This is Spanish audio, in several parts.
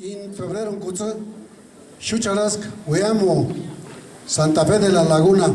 En febrero, en Cutzá, Xucharask, Hueamo, Santa Fe de la Laguna.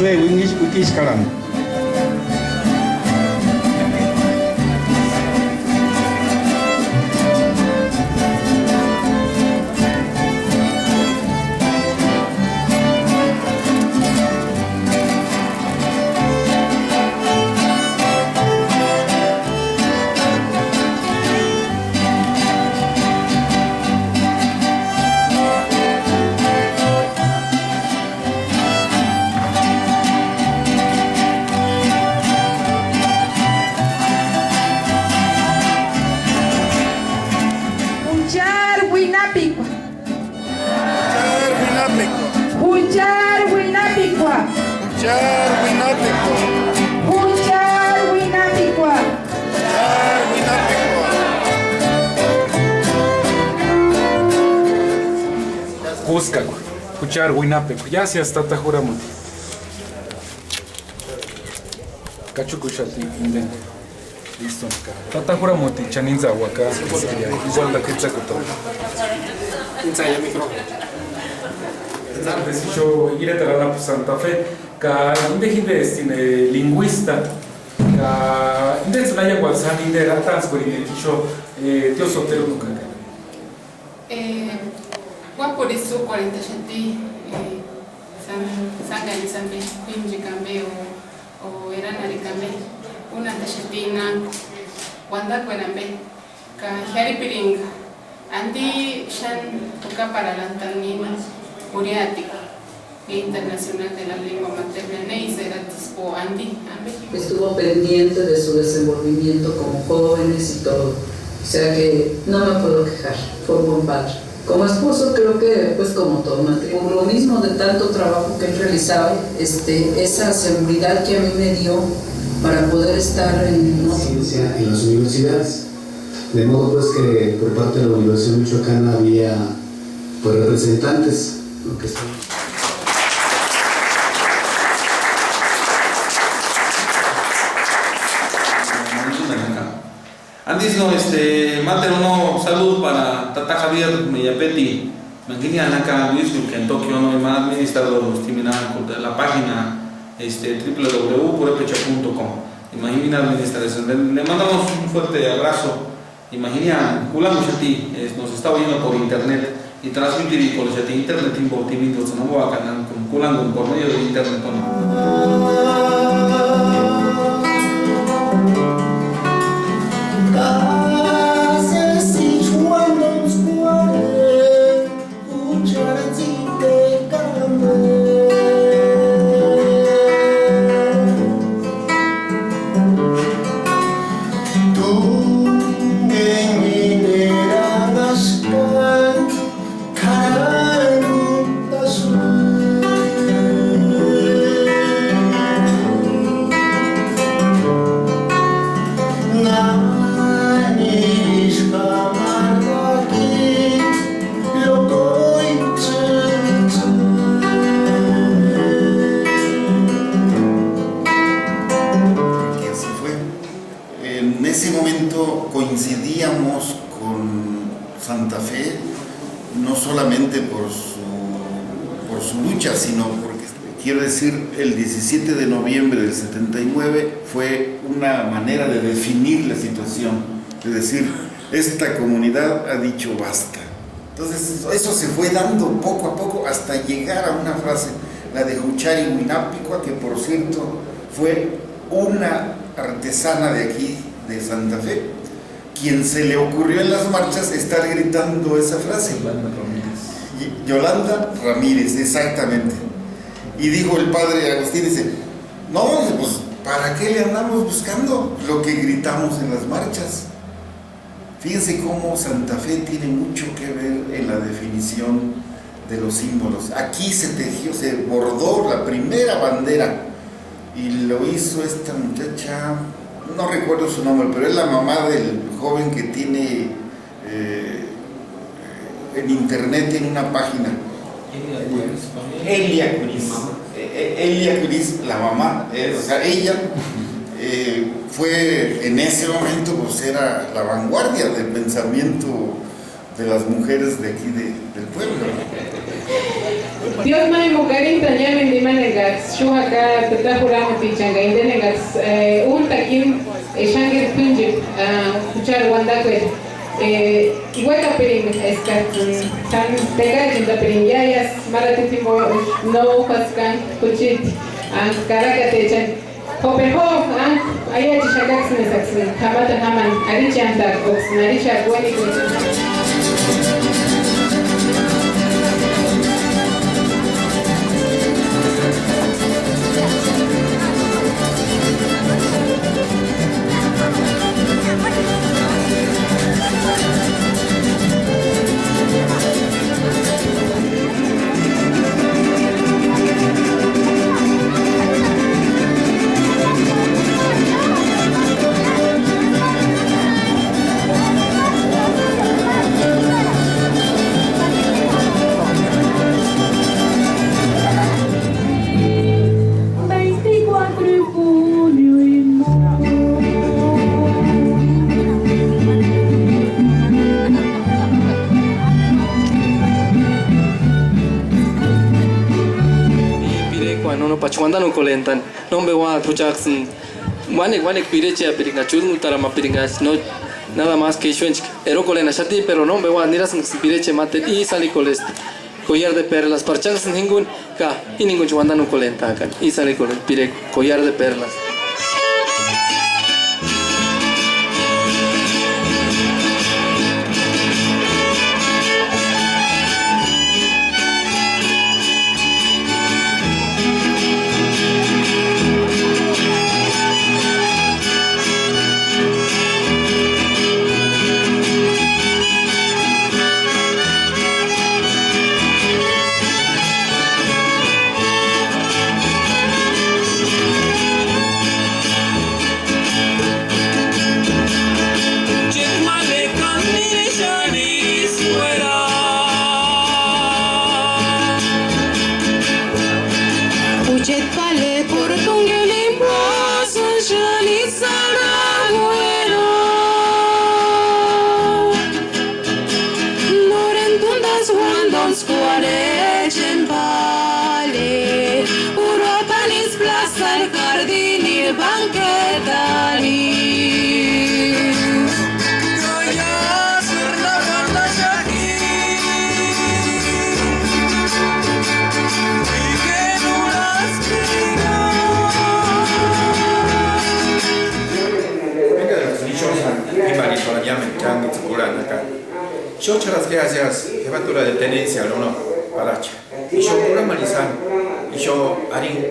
Josué Wikis Karam. Cuscaco, Cuchar, Huinapeco, ya si hasta Tajuramoti. Cachucuchati, Inden. Listo, Tatajuramoti, Chaninza, Huaca, igual la Quetzalcóatl. Ensaya micrófono. Yo iré a la Santa Fe, que indígena lingüista, que indígena la lengua de la transcorrida, que yo tío Sotero nunca. Por eso 40 gente sanga en Zambi, Pinji Cambe o eran Aricambe, una tachetina, Wanda Cuerambe, Kahari Piringa, Andy Shan toca para la Antanina, Uriática, Internacional de la Lengua Materna, Neisera Tispo Andy. Estuvo pendiente de su desenvolvimiento como jóvenes y todo, o sea que no me puedo quejar, fue un buen padre. Como esposo creo que, pues como todo matrimonio, lo mismo de tanto trabajo que él realizaba, esa seguridad que a mí me dio para poder estar en las universidades. De modo pues que por parte de la Universidad Michoacana había pues representantes, ¿no? Que estaban. Antes no, mater uno salud para Tata Javier Mellapeti, Manguinia Naka Luis que en Tokio no hay más administrador de la página www.purepecha.com. Imagina administración. Le mandamos un fuerte abrazo. Imagina, culamos a ti, nos está oyendo por internet y transmitir por internet involvimiento, no voy a canal con culando por medio de internet. Coincidíamos con Santa Fe no solamente por su lucha, sino porque, quiero decir, el 17 de noviembre del 79 fue una manera de definir la situación, de decir, esta comunidad ha dicho basta. Entonces eso se fue dando poco a poco hasta llegar a una frase, la de Huchari Huinapicua, que por cierto fue una artesana de aquí, de Santa Fe, quien se le ocurrió en las marchas estar gritando esa frase. Yolanda Ramírez, exactamente. Y dijo el padre Agustín, dice, no, pues ¿para qué le andamos buscando lo que gritamos en las marchas? Fíjense cómo Santa Fe tiene mucho que ver en la definición de los símbolos. Aquí se tejió, se bordó la primera bandera y lo hizo esta muchacha, no recuerdo su nombre, pero es la mamá del joven que tiene en internet, en una página. Elia Curis. Elia Curis, la mamá, o sea, ella fue en ese momento, pues era la vanguardia del pensamiento de las mujeres de aquí del pueblo. Dios me mugarin tanya mendimanegas shuhaka tetahurama tichanga indenegas un takin shangir punjib kuchar wandakwe hueca piring eskat tan tega jinda piring yayas maratitimo no paskan kuchit karakatechan Hopeho ayah cakap sini kamatan haman ari cantar box nari cakap ni Pachuandano colentan, no me voy a truchaxen. Wanek pireche a piringachun, taramapiringas, no nada más que yo ero colena chati, pero no me voy a niras pireche mate y sali coleste. Collar de perlas, parchangas en ningún ka y ningún chuandano colenta acá y sali pire collar de perlas. Yo charas gracias, jefatura de tenencia, no, Palacha. Y yo pura manizan, y yo harín,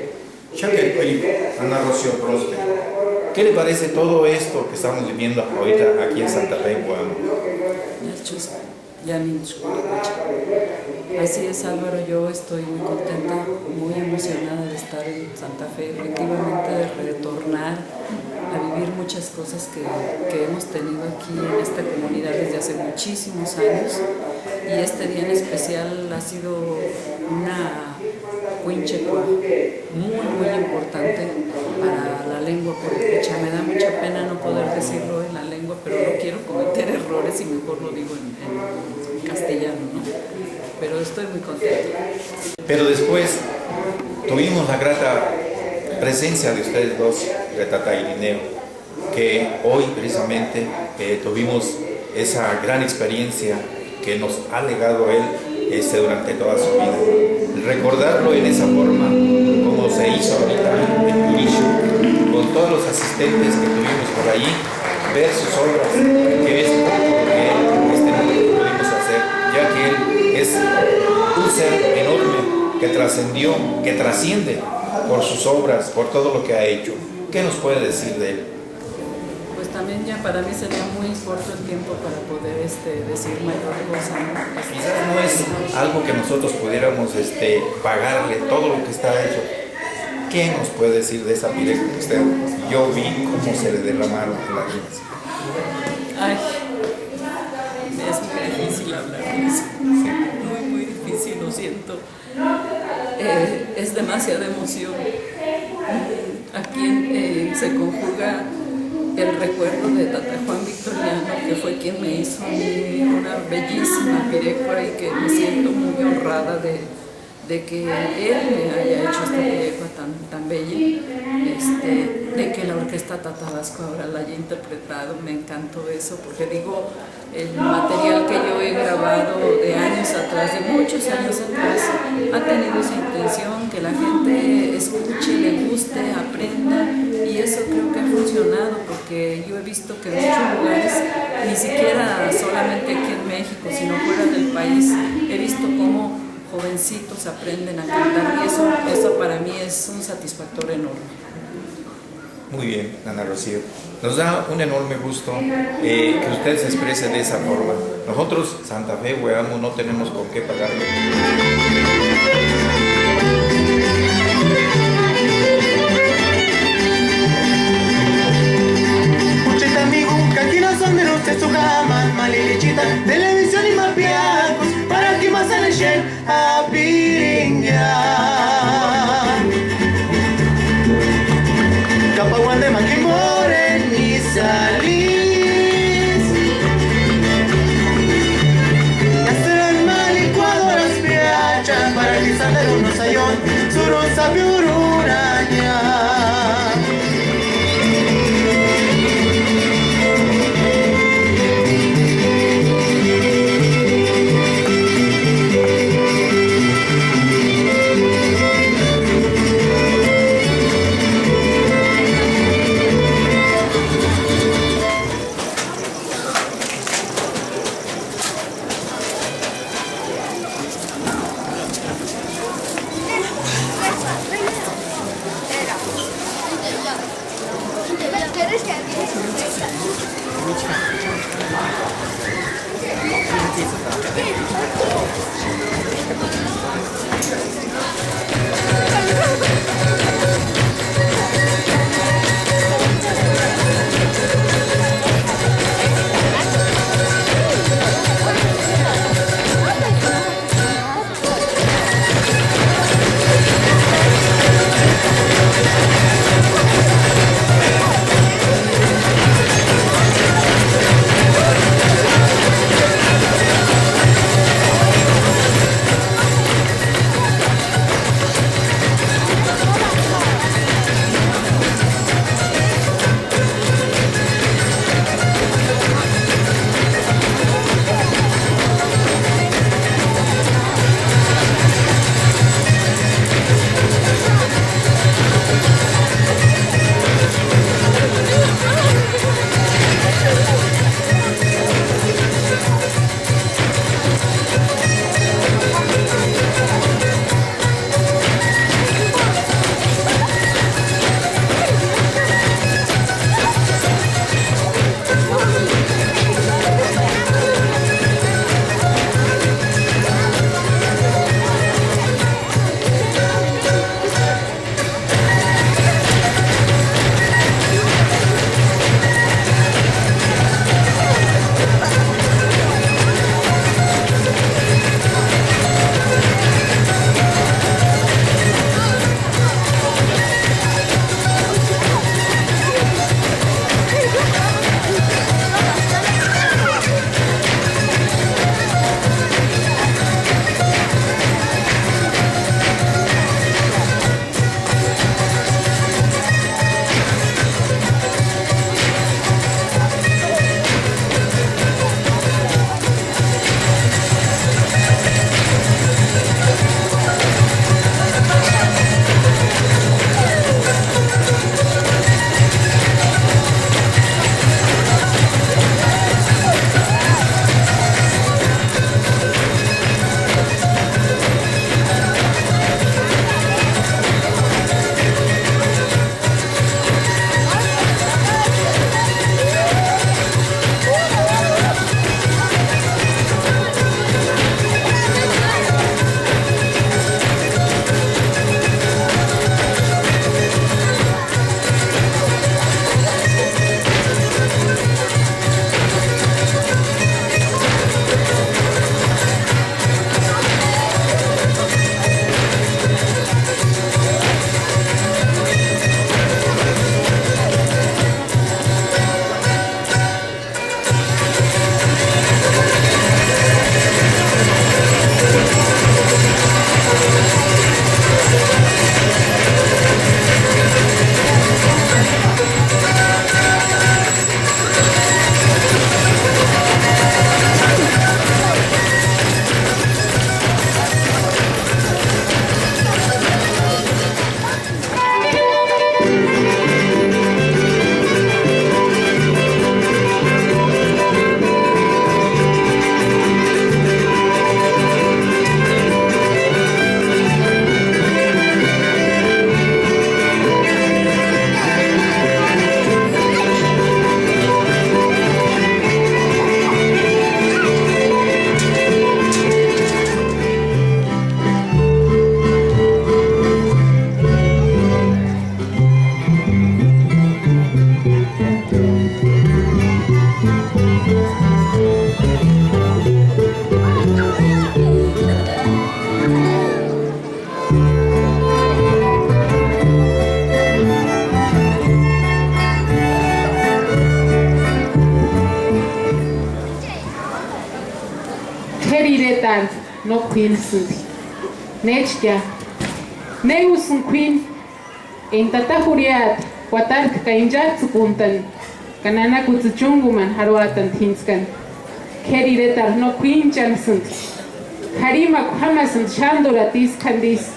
Shanker Pili, Ana Rocío Prosper. ¿Qué le parece todo esto que estamos viviendo ahorita aquí en Santa Fe, en Guam? Así es, Álvaro, yo estoy muy contenta, muy emocionada de estar en Santa Fe, efectivamente de retornar a vivir muchas cosas que hemos tenido aquí en esta comunidad desde hace muchísimos años, y este día en especial ha sido una cuinchecua muy importante para la lengua purépecha. Me da mucha pena no poder decirlo en la lengua, pero no quiero cometer errores y mejor lo digo en castellano, ¿no? Pero estoy muy contenta. Pero después tuvimos la grata presencia de ustedes dos, Retata y Linneo, que hoy precisamente tuvimos esa gran experiencia que nos ha legado él durante toda su vida. Recordarlo en esa forma, como se hizo ahorita en Turisho, con todos los asistentes que tuvimos por allí, ver sus obras, que es poco lo que no pudimos hacer, ya que él es un ser enorme que trascendió, que trasciende por sus obras, por todo lo que ha hecho. ¿Qué nos puede decir de él? Pues también ya para mí sería muy corto el tiempo para poder decir mayor cosa, ¿no? Quizás no es algo que nosotros pudiéramos pagarle todo lo que está hecho. ¿Qué nos puede decir de esa piel que usted? Yo vi cómo se le derramaron lágrimas. Ay, es muy difícil hablar de eso. Muy difícil, lo siento. Es demasiada emoción. Aquí se conjuga el recuerdo de Tata Juan Victoriano, que fue quien me hizo a mí una bellísima pirecua y que me siento muy honrada de que él me haya hecho esta pirecua tan bella, de que la Orquesta Tatabasco ahora la haya interpretado. Me encantó eso, porque digo, el material que yo he grabado de años atrás, de muchos años atrás, ha tenido esa intención, que la gente escuche, le guste, aprenda, y eso creo que ha funcionado, porque yo he visto que en muchos lugares, ni siquiera solamente aquí en México, sino fuera del país, he visto cómo jovencitos aprenden a cantar, y eso para mí es un satisfactor enorme. Muy bien, Ana Rocío. Nos da un enorme gusto que usted se exprese de esa forma. Nosotros, Santa Fe, Hueamo, no tenemos con qué pagarle. Uchita miguca, kina son de luces su gama, malilichita, televisión y mapiacos, para que más se le a piringa. Capaguan de Maquimoren y Salís, hacer mal licuadoras piachan para que salga un sayón, surun sabiururaña. Keriretan no queen sundi. Nechkia. Neusun queen. En tata huriat. Watark kainjat sukuntan. Kanana kutsuchunguman haruatan tinskan. Keriretan no queen chansunt. Harima kuhamasant shanduratis kandis.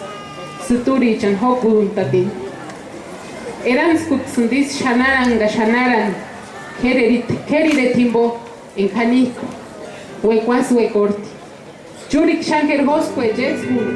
Suturi chan hokuntatin. Eran skutsundis shanaran. Keriretimbo en Janico. Huecuas huecorti. Churik shanker hosque jetskun.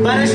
Para